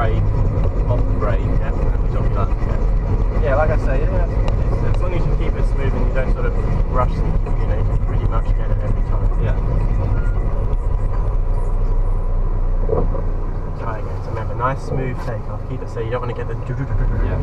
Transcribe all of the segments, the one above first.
brake, off the brake, job done. Yeah, like I say, yeah, as long as you keep it smooth and you don't sort of rush and, you know, you can pretty much get it every time. Yeah. Try again. So remember, nice smooth takeoff. Keep it so you don't want to get the. Yeah.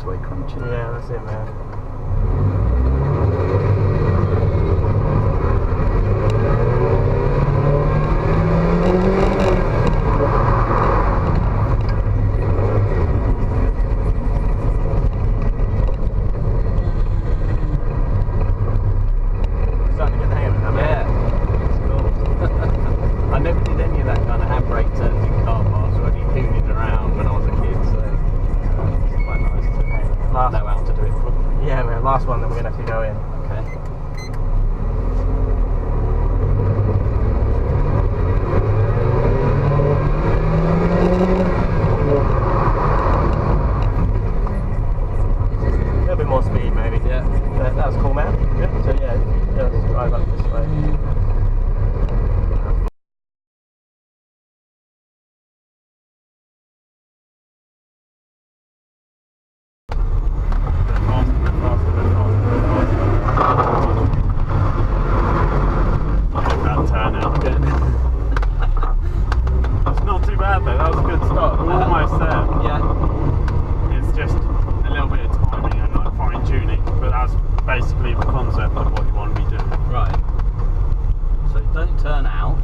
motorway crunching. Yeah, that's it, man. turn out again. It's not too bad though, that was a good start. We're almost there. Yeah. It's just a little bit of timing and like fine tuning, but that's basically the concept of what you want to be doing. Right. So don't turn out.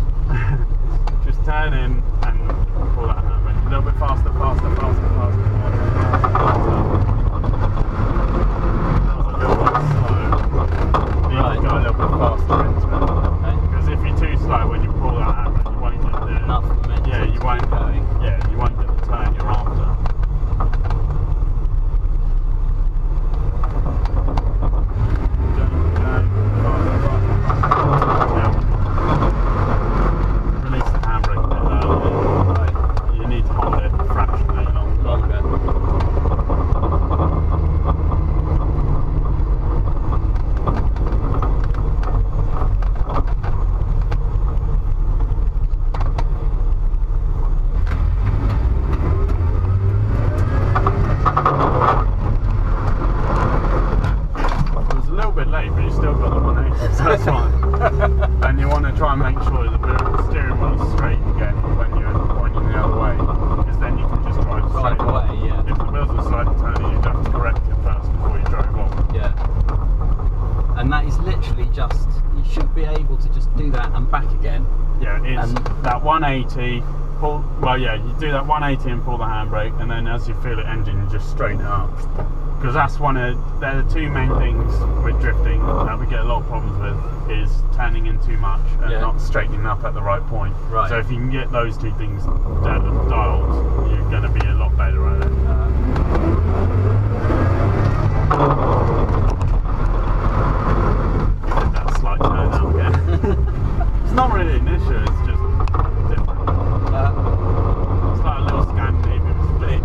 Just turn in and pull that handbrake. A little bit faster, faster, faster, faster, faster, faster, faster. That was a little bit slow. You need to go a little bit faster into it. Okay. Because if you're too slow when you pull that handbrake, you won't get the Enough momentum. yeah, you won't going. Yeah, you won't get the turn you're after. Release the handbrake a bit earlier. Right. You need to hold it fractionally longer. It was a little bit late, but you still got the 180, so that's fine. And you want to try and make sure that the steering wheel is straight again when you're pointing the other way, because then you can just drive straight away, yeah. If the wheels are slightly turning, you'd have to correct it first before you drove off. Yeah. And that is literally just, you should be able to just do that and back again. Yeah, it's And that 180, pull, well yeah, you do that 180 and pull the handbrake, and then as you feel it engine, you just straighten it up. Because that's they're the two main things with drifting that we get a lot of problems with, is turning in too much and not straightening up at the right point. Right. So if you can get those two things dialed, you're going to be a lot better at it. Get that slight turn out again. It's not really an issue, it's just different. It's like a little Scandinavian split.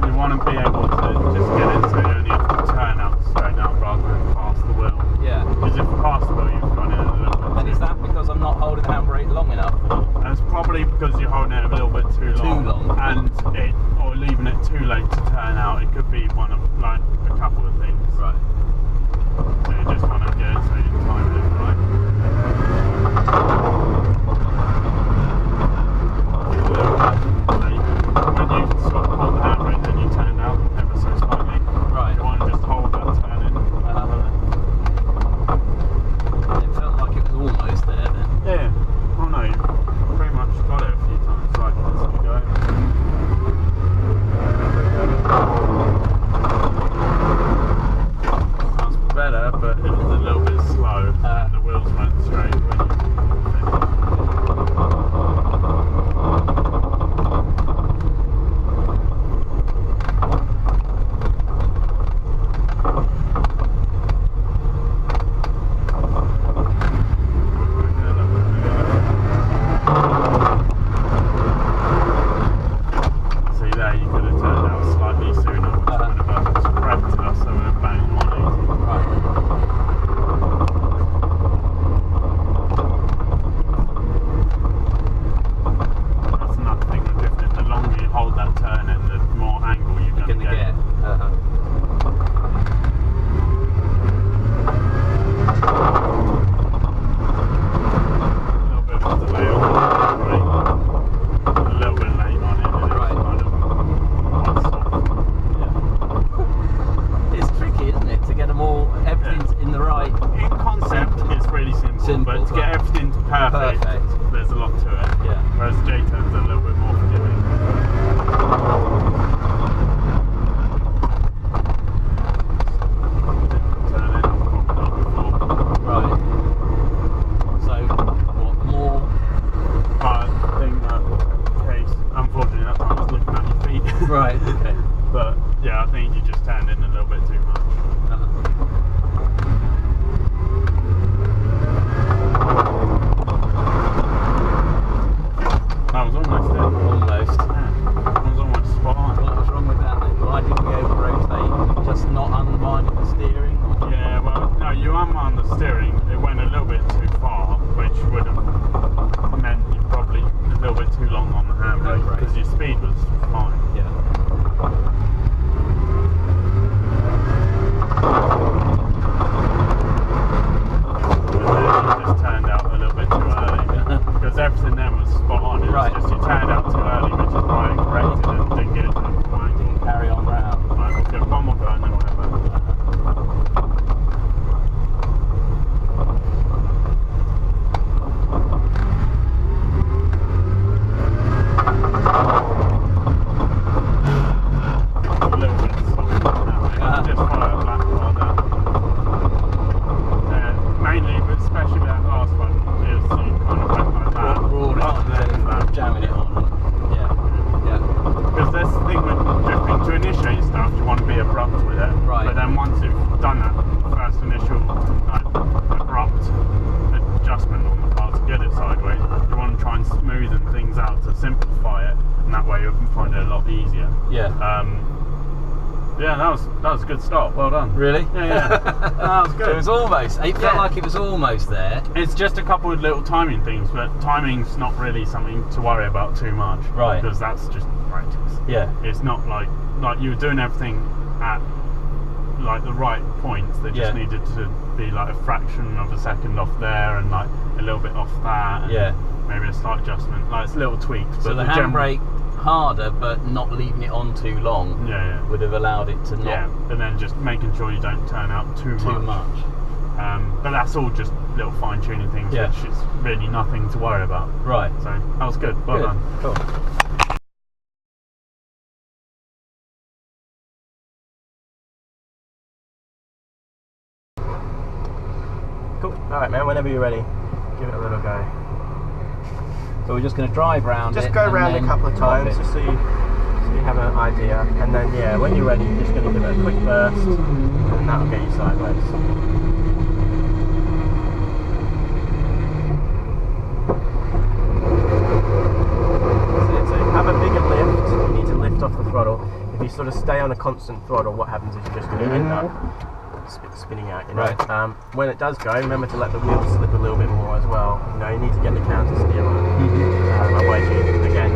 You want to be able to just get it so you only have to turn out straight out rather than past the wheel. yeah. Because if past the wheel, you've gone in a little bit. And is that because I'm not holding the handbrake long enough? And it's probably because you're holding it a little bit too long. And or leaving it too late to turn out. It could be one of like a couple of things. Right. So you just want to get it so you time it right. When you sort of hold the handbrake, then you turn out ever so slightly. Right. You want to just hold that turn in. It felt like it was almost there then. Yeah. Oh no, you pretty much got it a few times sideways as you go. That's better, but it was a little bit slow. anyway, because your speed was fine. Yeah. It just turned out a little bit too early because everything then was spot on. It was just you turned out too early, which is why I corrected and didn't get it to the point. Didn't carry on round. Right, we'll get one more go and then we'll have a little bit soft now. Just follow a black bar down. Mainly, but especially that last one, is you kind of went like that. Broad up on there, and that. jamming it on. Yeah. Yeah. Because that's the thing with drifting, to initiate stuff, you want to be abrupt with it. Right. But then once you've done that first initial abrupt adjustment on the car to get it sideways, you want to try and smoothen things out to simplify it, and that way you'll find it a lot easier. Yeah. Yeah, that was a good start. Well done. Really? Yeah. That was good. It was almost. It felt like it was almost there. It's just a couple of little timing things, but timing's not really something to worry about too much. Right. Because that's just practice. Yeah. It's not like you were doing everything at like the right points. They just needed to be like a fraction of a second off there and like a little bit off that. And maybe a slight adjustment. Like it's little tweaks. So but the handbrake harder, but not leaving it on too long. Would have allowed it to not. Yeah. And then just making sure you don't turn out too much. But that's all just little fine tuning things, which is really nothing to worry about. Right. So that was good. Well done. Cool. Cool. Alright man, whenever you're ready, give it a little go. So we're just going to drive round just it. Go around a couple of times just so you have an idea. And then when you're ready, you're just going to give it a quick burst and that'll get you sideways. So have a bigger lift, you need to lift off the throttle. If you sort of stay on a constant throttle, what happens is you're just going to end up spinning out, you know. Right. When it does go, remember to let the wheels slip a little bit more as well. You know, you need to get the counter steer on. Otherwise, you just spin.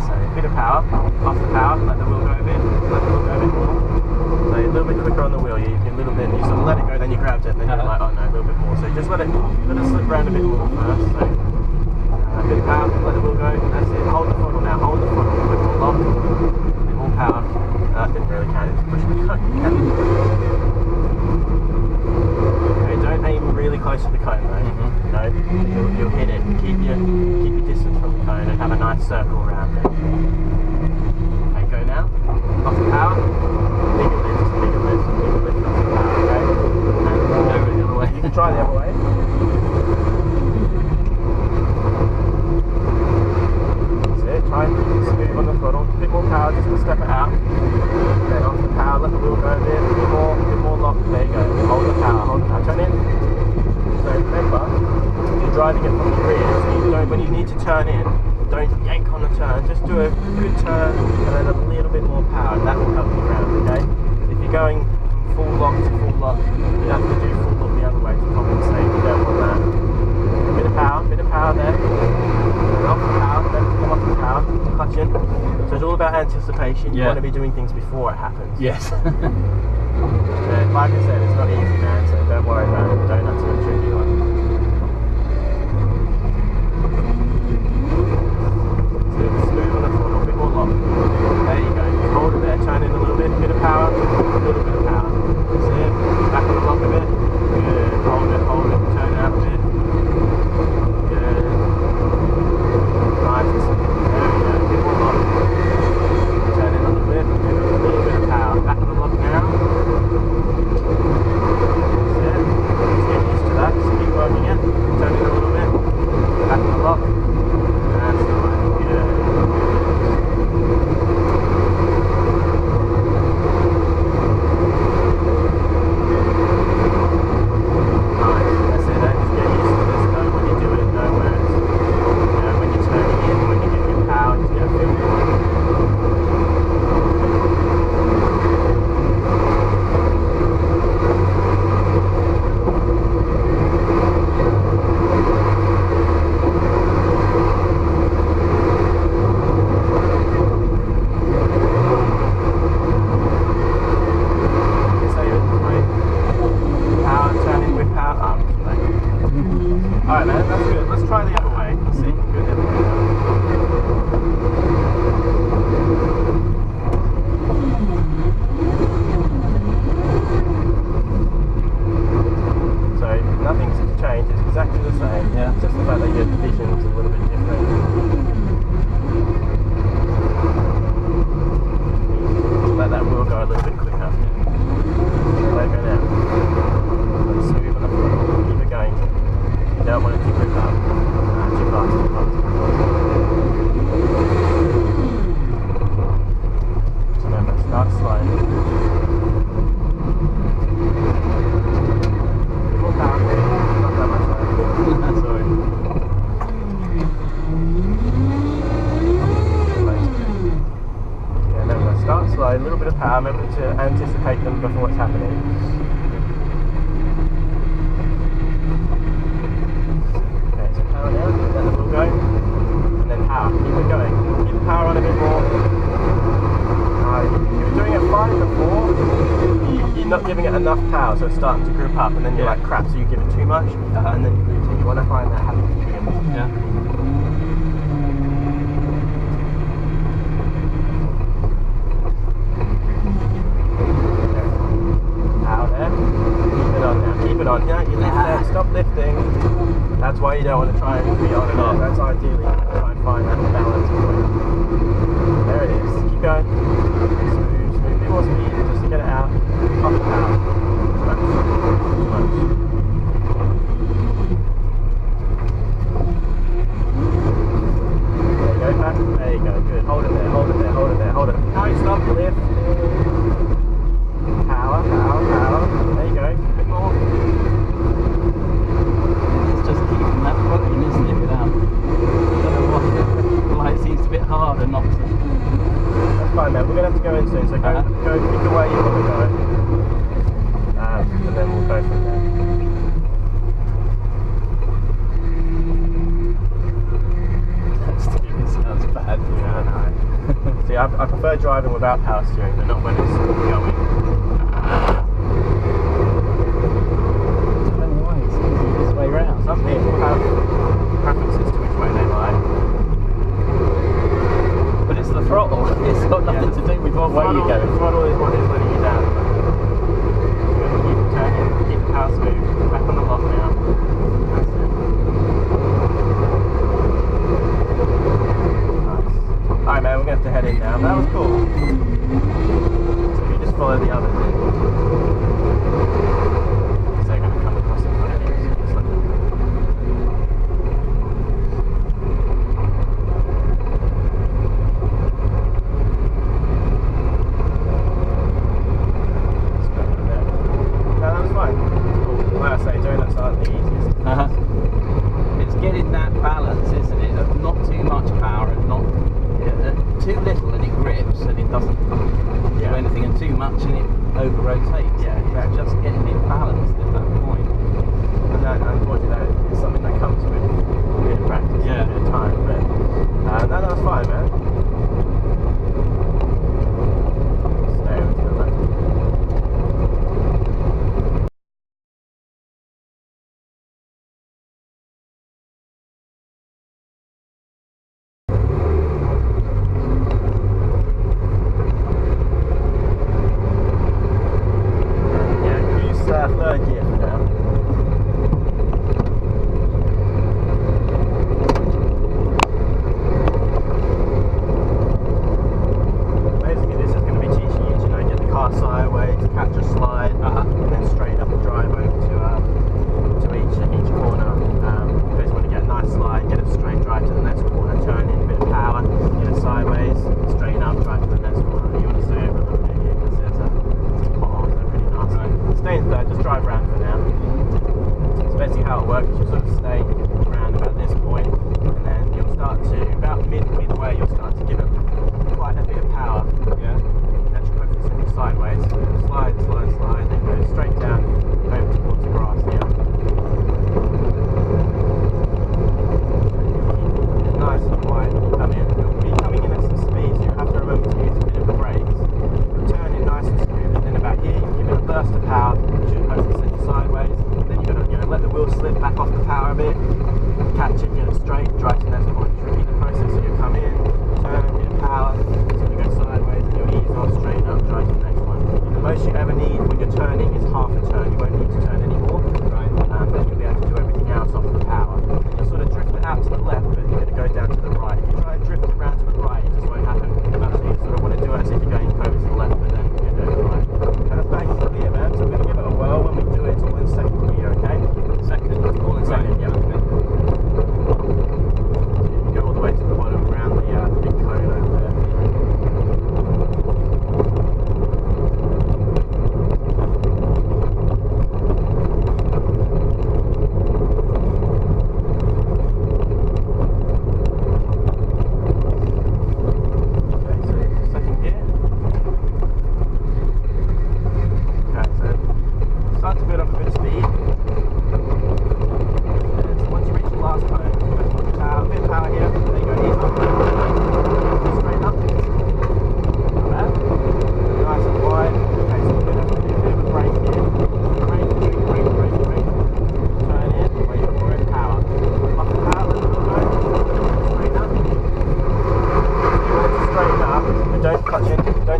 So a bit of power, off the power, let the wheel go a bit, let the wheel go a bit more. So a little bit quicker on the wheel, you a little bit, you sort of let it go, then you grabbed it, and then you're like, oh no, a little bit more. So just let it slip around a bit more first. So a bit of power, let the wheel go, that's it. Hold the throttle now, hold the throttle, a bit more lock, a bit more power. That didn't really count, it's pushing the cone. Okay, don't aim really close to the cone though. You know, you'll hit it. Keep your distance from the cone and have a nice circle around it. Okay, go now. Off the power. Bigger lift off the power, okay? And over the other way. You can try the other way. That's it, try and smooth on the throttle. A bit more power just to step it out. Then off the power, let the wheel go a bit more lock. There you go. Hold the power, turn in. So remember, you're driving it from the rear, so you don't, when you need to turn in, don't yank on the turn, just do a good turn and then a little bit more power, that will help you ground, okay? If you're going from full lock to full lock, you have to do full lock the other way to compensate, you don't want that. A bit of power there, and off the power, then come off the power, clutch in. So it's all about anticipation, you want to be doing things before it happens. Yes. Like I said, it's not easy man, so don't worry about it, Doughnuts are a tricky one. Smooth on the throttle, a bit more lock. There you go. Just hold it there, turn in a little bit of power, a little bit of power. That's it. Back on the lock a bit. Good. Hold it, turn out a bit. Good. Nice. There we go. A bit more lock. Turn in a little bit of power. Back on the lock now. That's it. Just get used to that. Just keep working it. Turn in a little bit. Back on the lock. apply a little bit of power, remember to anticipate them before it's happening. Okay, so power down, let the wheel go, and then power, keep it going. Keep the power on a bit more. You were doing it fine before, you're not giving it enough power, so it's starting to grip up, and then you're like, crap, so you give it too much, and then you lose it. You want to find that happy medium. Yeah. Keep it on now, you lift there, stop lifting. That's why you don't want to try and be on and off. That's ideally try and find that balance point. There it is. Keep going. Smooth, smooth. A bit more speed just to get it out. Off the power. Too much. There you go, back. There you go, good. Hold it there, hold it there, hold it there, hold it. No, stop, lift. Power, power, power. There you go. A bit more. It's just keeping that foot in, isn't it? Without, I don't know what. Like it seems a bit harder not to. That's fine, man. We're gonna have to go in soon. So go pick the way you want to go, and then we'll go from there. That steering sounds bad. Yeah, I know. See, I prefer driving without power steering, but not when it's going. Some people have preferences to which way they like. But it's the throttle. It's got nothing to do with what way you go. The throttle is what is letting you down. You're going to keep turning, keep the power smooth. Back on the lock now. That's it. Nice. Alright man, we're going to have to head in now. That was cool. So if you just follow the others in. They're going to come across in front of you. So just let them go. Doughnuts aren't the easiest. It's getting that balance, isn't it? Of not too much power and not too little and it grips and it doesn't do anything, and too much and it over rotates. Yeah, exactly. Just getting it balanced at that point. And that, unfortunately, that is something that comes with a bit of practice and a bit of time. But no, that was fine, man. Stay over to the left. Third gear.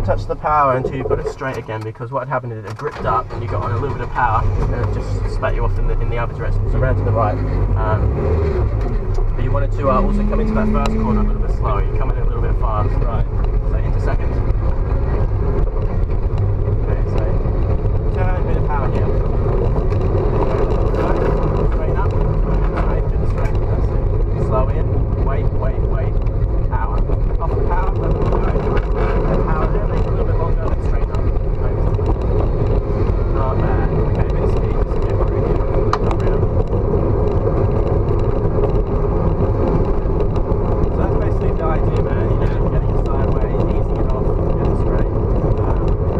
don't touch the power until you've got it straight again, because what happened is it gripped up and you got on a little bit of power and it just spat you off in the other direction, so round to the right. But you wanted to also come into that first corner a little bit slower. You come in a little bit fast. Right. So into second. Okay, so turn, a bit of power here. Straighten up. Straight, do the straight. That's it. Slow in. Wait. Power. Off the power, let it go. Let power there, make it a little bit longer, then straighten up. Right. Not bad. Okay, a bit of speed just to get through here. Come around. So that's basically the idea, man. You know, getting it sideways, easing it off, get it straight.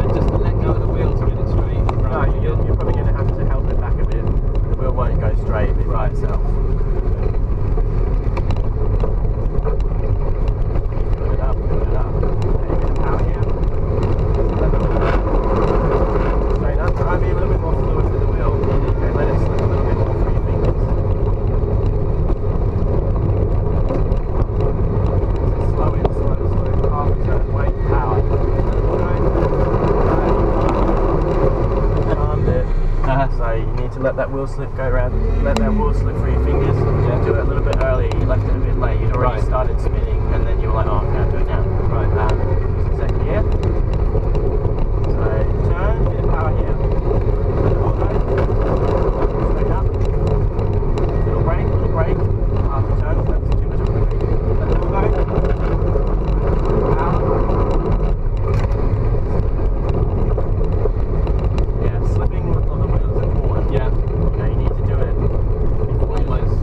And just let go of the wheel to get it straight. No, you're probably going to have to help it back a bit. The wheel won't go straight by itself. Let that wheel slip go around, let that wheel slip through your fingers. Yeah. Do it a little bit early, you left it a bit late, you'd already started spinning, and then you were like, oh, I'm going to do it now. Right. Second here. So turn, bit of power here. Let it all go. Straight up. Little brake. Half the turn, that's too much of a brake. Let it all go. Power. Yeah, slipping of the wheels is important. Yeah. You need to do it almost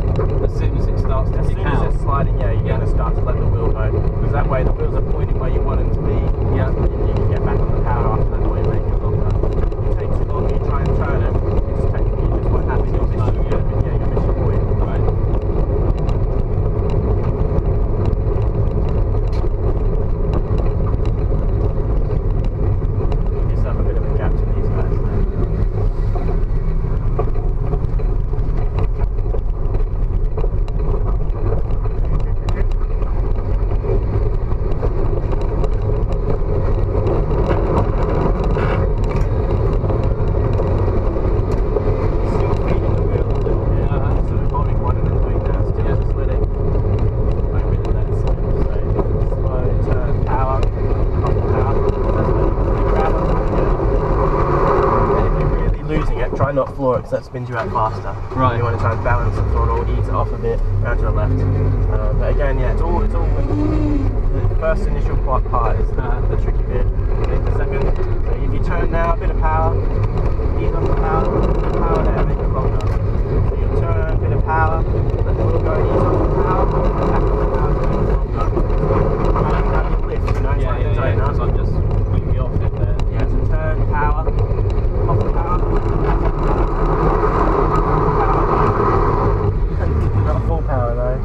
as soon as it starts to kick out. As soon as it's sliding, yeah, you're going to start to let the wheel go. Because that way the wheels are pointing where you want them to be. Yeah. And you can get back on the power after that way, make it longer. If you take too long, you try and turn it, it's technically just what happens. You'll miss your point. Right. Give yourself a bit of a gap to these guys there. Try not floor it, because that spins you out faster. Right. You want to try and balance the throttle, ease it off a bit, round to the left. But again, yeah, it's all the first initial part is the tricky bit. Then the second. So if you turn now, a bit of power, ease off the power, there, make it longer. So you turn, a bit of power, let the wheel go, ease off the power, back on the power, so it's longer. Have your lift, you know, so I'm just completely off it there. Yeah, so turn, power, off the power. Not full power though.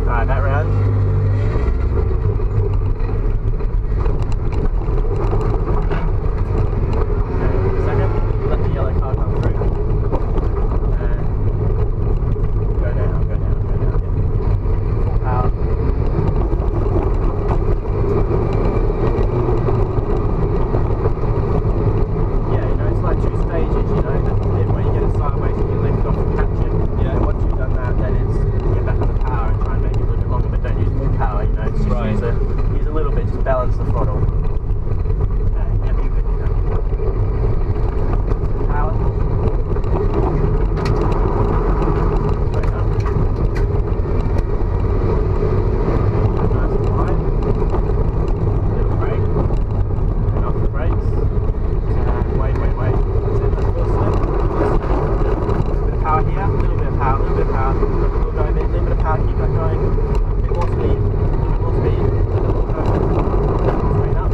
Alright, that round. Okay, second, let the yellow car come through. And go down. Full power. Yeah, you know, it's like two stages, you know, when you get it sideways and you lift off and catch it. Yeah, once you've done that, then it's get back on the power and try and make it a little bit longer, but don't use full power, you know, just use a little bit, just balance the throttle. Okay, yeah, be good, you know. Power. Straight up. Nice and wide. Little brake. And off the brakes. Wait. That's it, let's go slip. Power here, a little bit of power, let the wheel go a bit, little bit of power, keep that going, a bit more speed, let the wheel go, straight up,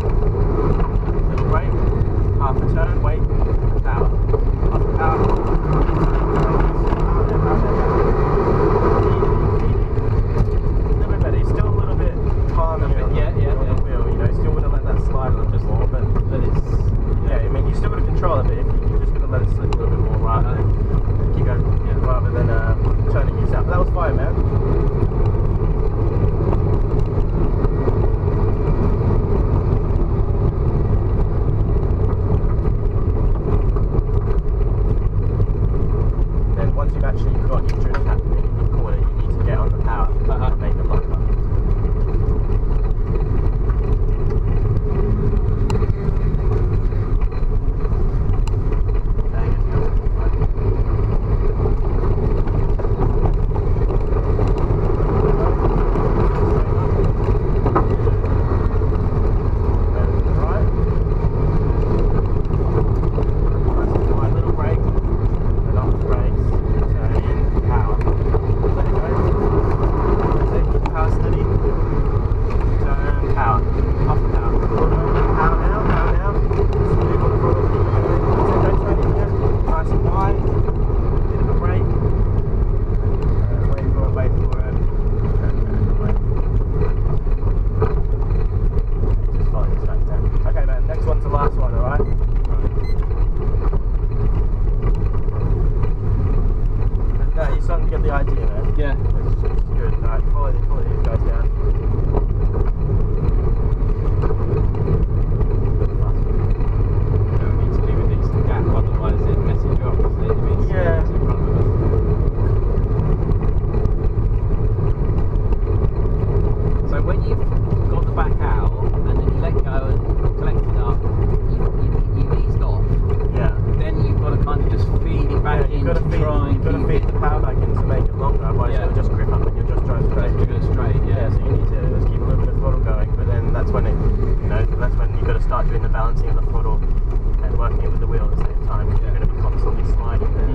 You know, that's when you've got to start doing the balancing of the throttle and working it with the wheel at the same time. You're going to be constantly sliding there.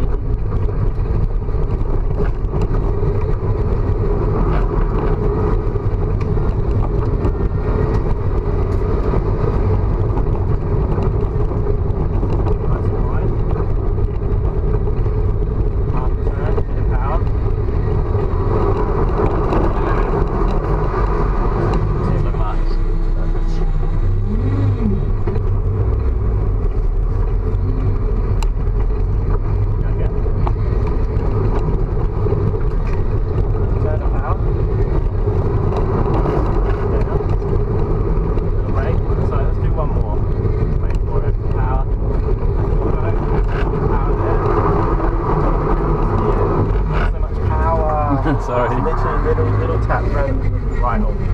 Sorry. Literally little tap right off.